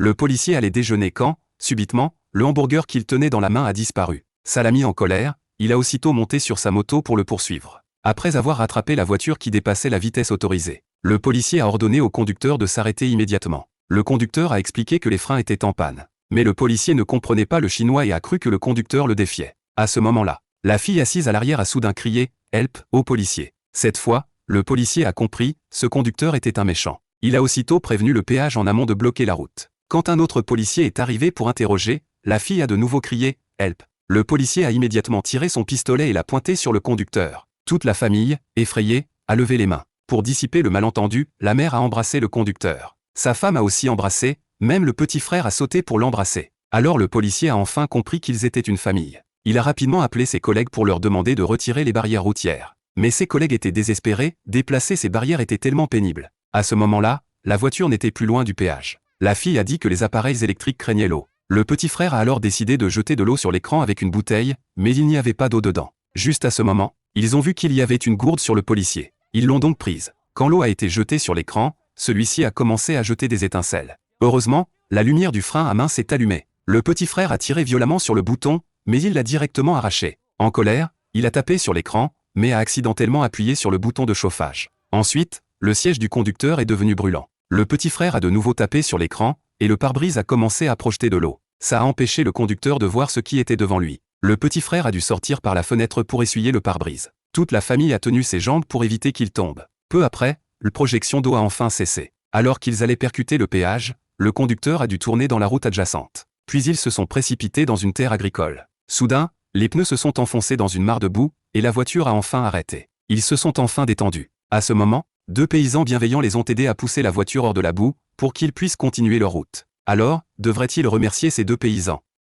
Le policier allait déjeuner quand, subitement, le hamburger qu'il tenait dans la main a disparu. Salami en colère, il a aussitôt monté sur sa moto pour le poursuivre. Après avoir rattrapé la voiture qui dépassait la vitesse autorisée, le policier a ordonné au conducteur de s'arrêter immédiatement. Le conducteur a expliqué que les freins étaient en panne. Mais le policier ne comprenait pas le chinois et a cru que le conducteur le défiait. À ce moment-là, la fille assise à l'arrière a soudain crié « Help » au policier. Cette fois, le policier a compris, ce conducteur était un méchant. Il a aussitôt prévenu le péage en amont de bloquer la route. Quand un autre policier est arrivé pour interroger, la fille a de nouveau crié « Help ». Le policier a immédiatement tiré son pistolet et l'a pointé sur le conducteur. Toute la famille, effrayée, a levé les mains. Pour dissiper le malentendu, la mère a embrassé le conducteur. Sa femme a aussi embrassé, même le petit frère a sauté pour l'embrasser. Alors le policier a enfin compris qu'ils étaient une famille. Il a rapidement appelé ses collègues pour leur demander de retirer les barrières routières. Mais ses collègues étaient désespérés, déplacer ces barrières était tellement pénible. À ce moment-là, la voiture n'était plus loin du péage. La fille a dit que les appareils électriques craignaient l'eau. Le petit frère a alors décidé de jeter de l'eau sur l'écran avec une bouteille, mais il n'y avait pas d'eau dedans. Juste à ce moment, ils ont vu qu'il y avait une gourde sur le policier. Ils l'ont donc prise. Quand l'eau a été jetée sur l'écran, celui-ci a commencé à jeter des étincelles. Heureusement, la lumière du frein à main s'est allumée. Le petit frère a tiré violemment sur le bouton, mais il l'a directement arraché. En colère, il a tapé sur l'écran, mais a accidentellement appuyé sur le bouton de chauffage. Ensuite, le siège du conducteur est devenu brûlant. Le petit frère a de nouveau tapé sur l'écran, et le pare-brise a commencé à projeter de l'eau. Ça a empêché le conducteur de voir ce qui était devant lui. Le petit frère a dû sortir par la fenêtre pour essuyer le pare-brise. Toute la famille a tenu ses jambes pour éviter qu'il tombe. Peu après, la projection d'eau a enfin cessé. Alors qu'ils allaient percuter le péage, le conducteur a dû tourner dans la route adjacente. Puis ils se sont précipités dans une terre agricole. Soudain, les pneus se sont enfoncés dans une mare de boue, et la voiture a enfin arrêté. Ils se sont enfin détendus. À ce moment, 2 paysans bienveillants les ont aidés à pousser la voiture hors de la boue, pour qu'ils puissent continuer leur route. Alors, devrait-il remercier ces 2 paysans?